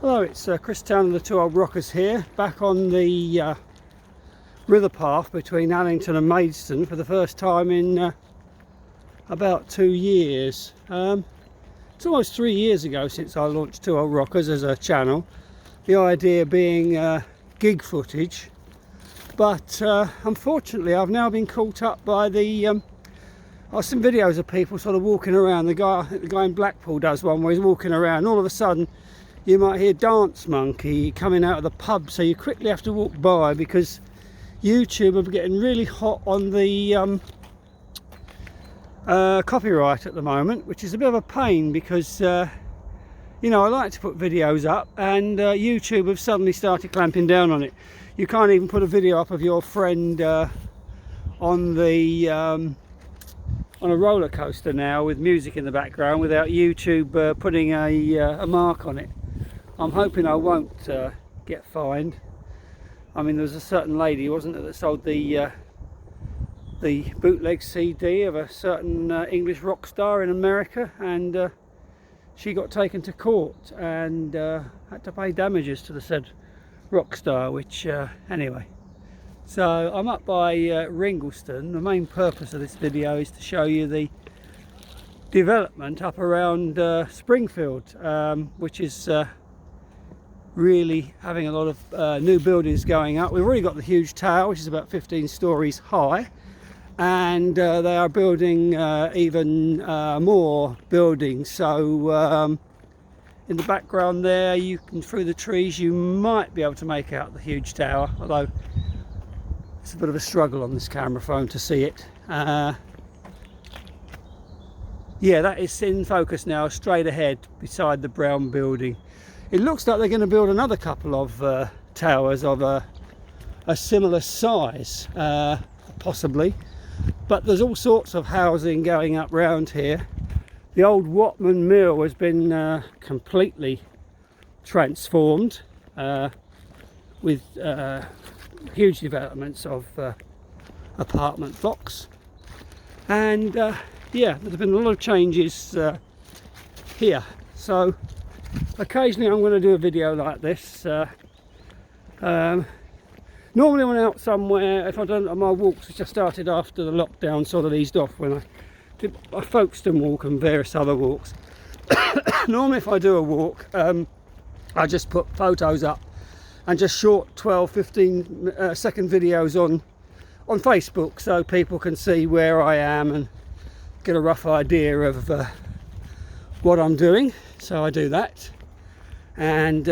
Hello, it's Chris Town and the Two Old Rockers here, back on the river path between Allington and Maidstone for the first time in about 2 years. It's almost 3 years ago since I launched Two Old Rockers as a channel, the idea being gig footage, but unfortunately I've now been caught up by the I've seen videos of people sort of walking around. The guy in Blackpool does one where he's walking around, all of a sudden you might hear Dance Monkey coming out of the pub, so you quickly have to walk by because YouTube are getting really hot on the copyright at the moment, which is a bit of a pain because you know, I like to put videos up and YouTube have suddenly started clamping down on it. You can't even put a video up of your friend on a roller coaster now with music in the background without YouTube putting a mark on it. I'm hoping I won't get fined. I mean, there was a certain lady, wasn't it, that sold the bootleg CD of a certain English rock star in America, and she got taken to court and had to pay damages to the said rock star, which anyway. So I'm up by Ringleston. The main purpose of this video is to show you the development up around Springfield, which is really having a lot of new buildings going up. We've already got the huge tower, which is about 15 stories high, and they are building even more buildings. So in the background there, you can, through the trees, you might be able to make out the huge tower, although it's a bit of a struggle on this camera phone to see it. Yeah, that is in focus now, straight ahead beside the brown building. It looks like they're going to build another couple of towers of a similar size, possibly. But there's all sorts of housing going up round here. The old Watman Mill has been completely transformed with huge developments of apartment blocks. And yeah, there's been a lot of changes here. So occasionally I'm going to do a video like this. Normally when I'm out somewhere, if I don't, my walks which I started after the lockdown sort of eased off, when I did a Folkestone walk and various other walks. Normally if I do a walk, I just put photos up and just short 12-15 second videos on Facebook, so people can see where I am and get a rough idea of what I'm doing. So I do that, and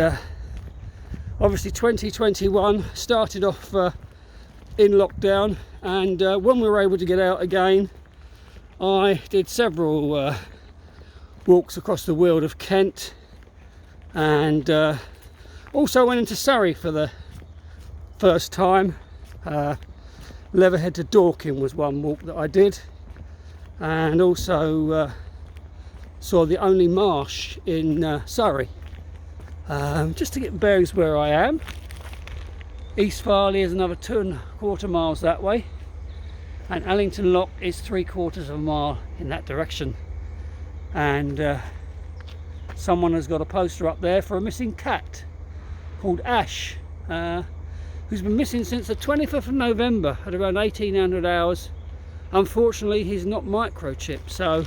obviously 2021 started off in lockdown, and when we were able to get out again, I did several walks across the weald of Kent, and also went into Surrey for the first time. Leatherhead to Dorking was one walk that I did, and also saw the only marsh in Surrey, just to get bearings where I am. East Farley is another 2¼ miles that way, and Allington Lock is 3/4 of a mile in that direction. And someone has got a poster up there for a missing cat called Ash, who's been missing since the 25th of November at around 1800 hours. Unfortunately, he's not microchipped, so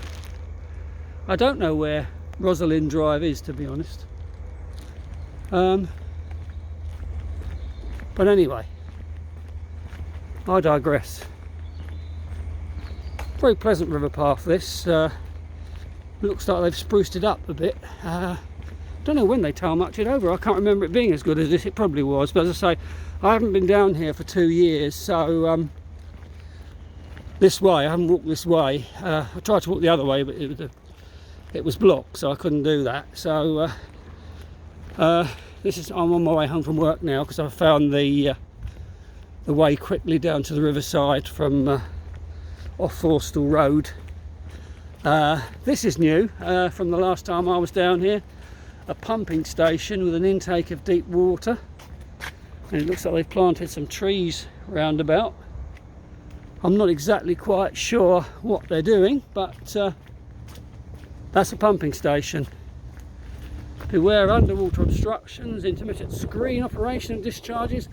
I don't know where Rosalind Drive is, to be honest. But anyway, I digress. Very pleasant river path this. Looks like they've spruced it up a bit. Don't know when they tarmacked it over. I can't remember it being as good as this. It probably was, but as I say, I haven't been down here for 2 years, so this way, I haven't walked this way. I tried to walk the other way, but it was blocked, so I couldn't do that. So I'm on my way home from work now, because I found the way quickly down to the riverside from off Forstall Road. This is new from the last time I was down here. A pumping station with an intake of deep water, and it looks like they've planted some trees round about. I'm not exactly quite sure what they're doing, but that's a pumping station. Beware underwater obstructions, intermittent screen operation and discharges,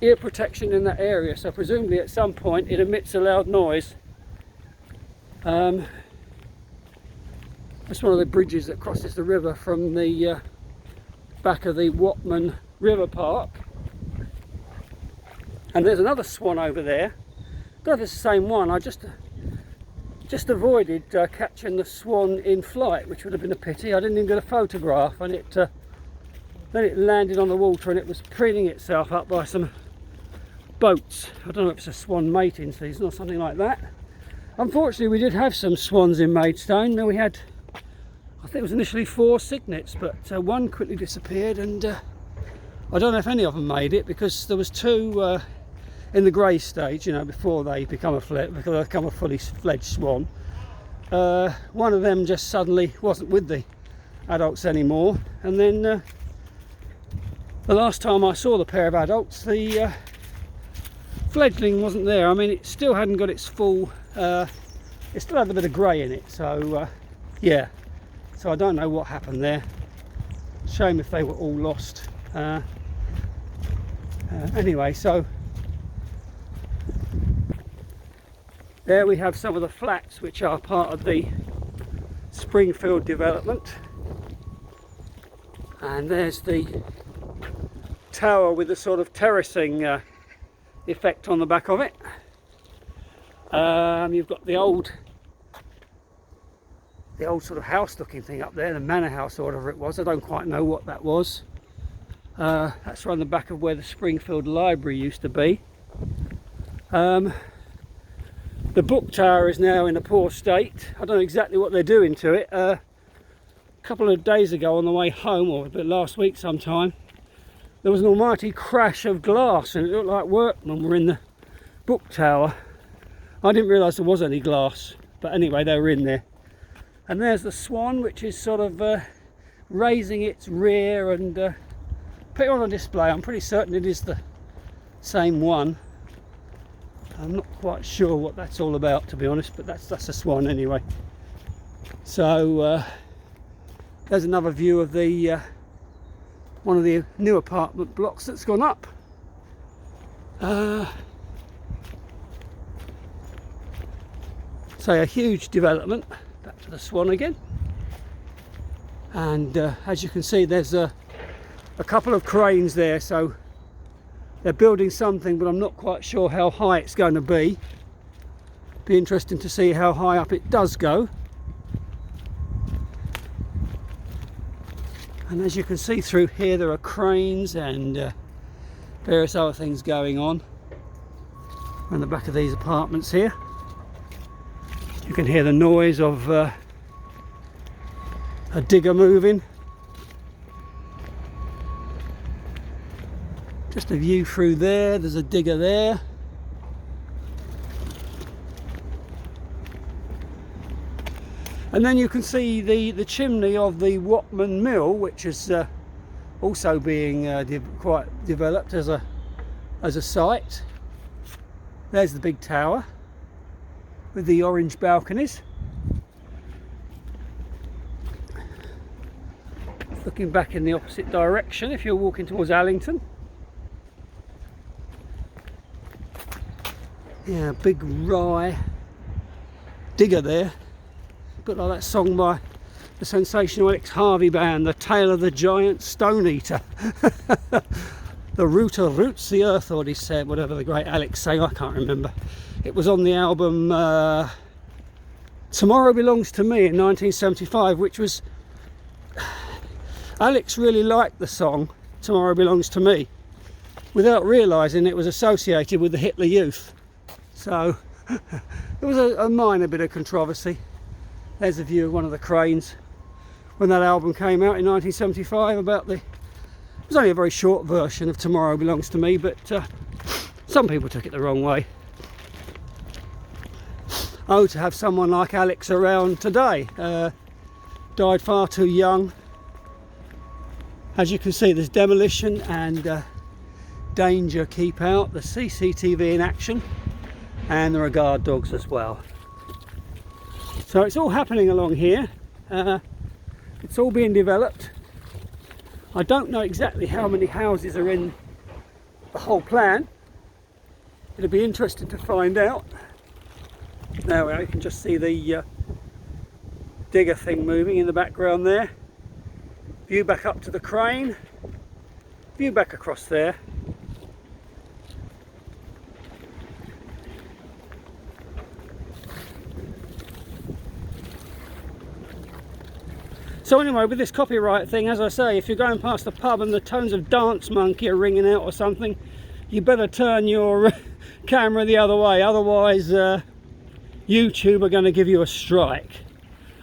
ear protection in that area. So presumably at some point it emits a loud noise. That's one of the bridges that crosses the river from the back of the Watman River Park. And there's another swan over there. I don't know if it's the same one. I just avoided catching the swan in flight, which would have been a pity. I didn't even get a photograph, and then it landed on the water and it was preening itself up by some boats. I don't know if it's a swan mating season or something like that. Unfortunately, we did have some swans in Maidstone. Now we had, I think it was initially 4 cygnets, but one quickly disappeared, and I don't know if any of them made it, because there was 2 in the grey stage, you know, before they become a fully fledged swan. One of them just suddenly wasn't with the adults anymore, and then the last time I saw the pair of adults, the fledgling wasn't there. I mean, it still hadn't got its full, it still had a bit of grey in it, so yeah, so I don't know what happened there. Shame if they were all lost. Anyway, so there we have some of the flats which are part of the Springfield development, and there's the tower with the sort of terracing effect on the back of it. You've got the old sort of house looking thing up there, the manor house or whatever it was. I don't quite know what that was. That's around the back of where the Springfield Library used to be. The book tower is now in a poor state. I don't know exactly what they're doing to it. A couple of days ago on the way home, or a bit last week sometime, there was an almighty crash of glass, and it looked like workmen were in the book tower. I didn't realise there was any glass, but anyway, they were in there. And there's the swan, which is sort of raising its rear and put it on a display. I'm pretty certain it is the same one. I'm not quite sure what that's all about, to be honest, but that's a swan anyway. So there's another view of the one of the new apartment blocks that's gone up. So a huge development. Back to the swan again, and as you can see, there's a couple of cranes there, so they're building something, but I'm not quite sure how high it's going to be. Be interesting to see how high up it does go. And as you can see through here, there are cranes and various other things going on around the back of these apartments here. You can hear the noise of a digger moving. Just a view through there, there's a digger there. And then you can see the chimney of the Watman Mill, which is also being quite developed as a site. There's the big tower with the orange balconies. Looking back in the opposite direction if you're walking towards Allington. Yeah, big rye digger there. A bit like that song by the sensational Alex Harvey band, The Tale of the Giant Stone Eater. The rooter roots the earth, or what he said, whatever the great Alex sang, I can't remember. It was on the album Tomorrow Belongs to Me in 1975, which was... Alex really liked the song Tomorrow Belongs to Me, without realising it was associated with the Hitler Youth. So it was a minor bit of controversy. There's a view of one of the cranes when that album came out in 1975 about the... It was only a very short version of Tomorrow Belongs to Me, but some people took it the wrong way. Oh, to have someone like Alex around today. Died far too young. As you can see, there's demolition and danger keep out, the CCTV in action, and there are guard dogs as well. So it's all happening along here. It's all being developed. I don't know exactly how many houses are in the whole plan. It'll be interesting to find out. Now you can just see the digger thing moving in the background there. View back up to the crane. View back across there. So anyway, with this copyright thing, as I say, if you're going past the pub and the tones of Dance Monkey are ringing out or something, you better turn your camera the other way, otherwise YouTube are going to give you a strike.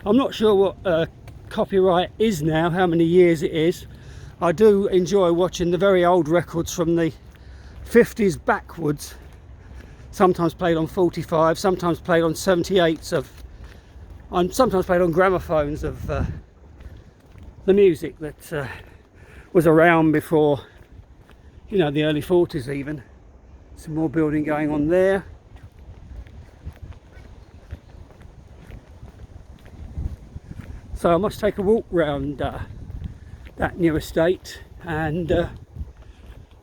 I'm not sure what copyright is now, how many years it is. I do enjoy watching the very old records from the 50s backwards, sometimes played on 45, sometimes played on 78s sometimes played on gramophones of the music that was around before, you know, the early 40s even. Some more building going on there. So I must take a walk round that new estate, and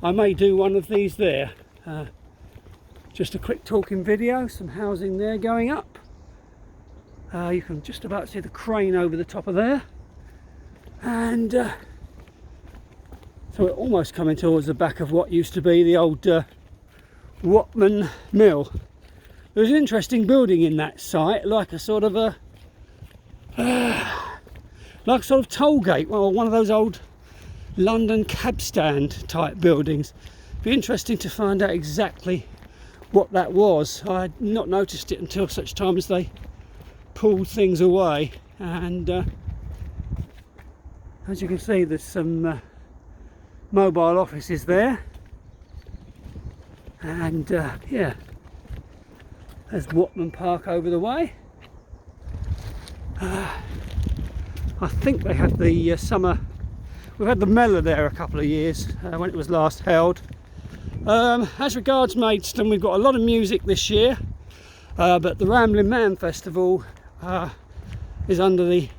I may do one of these there. Just a quick talking video, some housing there going up. You can just about see the crane over the top of there. And so we're almost coming towards the back of what used to be the old Watman Mill. There's an interesting building in that site, like a sort of a toll gate, well, one of those old London cab stand type buildings. Be interesting to find out exactly what that was. I had not noticed it until such time as they pulled things away, and as you can see, there's some mobile offices there, and yeah, there's Watman Park over the way. I think they had the summer, we've had the Mellor there a couple of years when it was last held. As regards Maidstone, we've got a lot of music this year, but the Ramblin' Man Festival is under the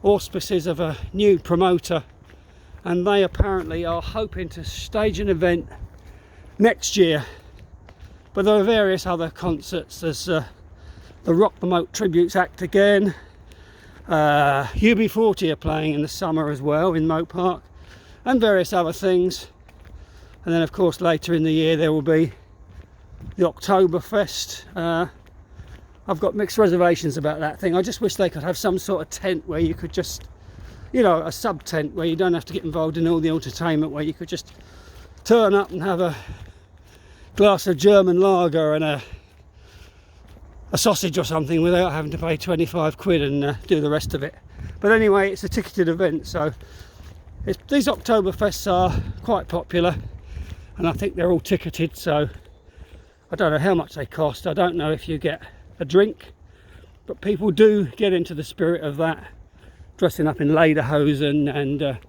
auspices of a new promoter, and they apparently are hoping to stage an event next year. But there are various other concerts. There's the Rock the Moat Tributes Act again. UB40 are playing in the summer as well in Moat Park, and various other things. And then of course later in the year there will be the Oktoberfest. I've got mixed reservations about that thing. I just wish they could have some sort of tent where you could just, you know, a sub tent where you don't have to get involved in all the entertainment, where you could just turn up and have a glass of German lager and a sausage or something without having to pay 25 quid and do the rest of it. But anyway, it's a ticketed event, so these Oktoberfests are quite popular, and I think they're all ticketed, so I don't know how much they cost. I don't know if you get a drink, but people do get into the spirit of that, dressing up in lederhosen and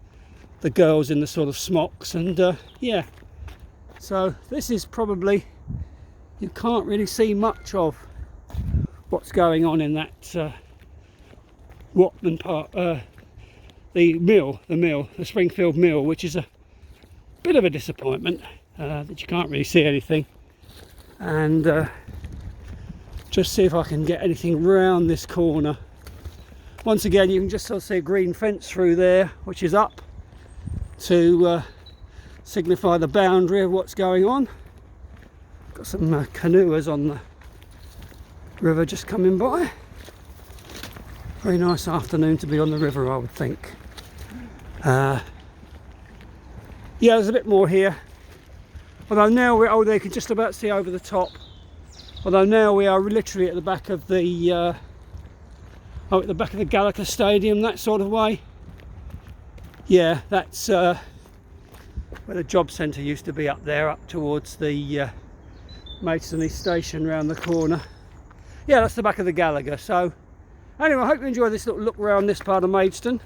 the girls in the sort of smocks, and yeah, so this is probably, you can't really see much of what's going on in that Watman Park, the Springfield Mill, which is a bit of a disappointment that you can't really see anything. And just see if I can get anything round this corner. Once again, you can just sort of see a green fence through there, which is up to signify the boundary of what's going on. Got some canoers on the river just coming by. Very nice afternoon to be on the river, I would think. Yeah, there's a bit more here. Although now we're, you can just about see over the top. Although now we are literally at the back of the at the back of the Gallagher Stadium, that sort of way. Yeah, that's where the job centre used to be, up there, up towards the Maidstone station round the corner. Yeah, that's the back of the Gallagher. So anyway, I hope you enjoy this little look around this part of Maidstone.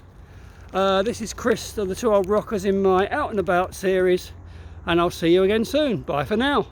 This is Chris of the Two Old Rockers in my Out and About series, and I'll see you again soon. Bye for now.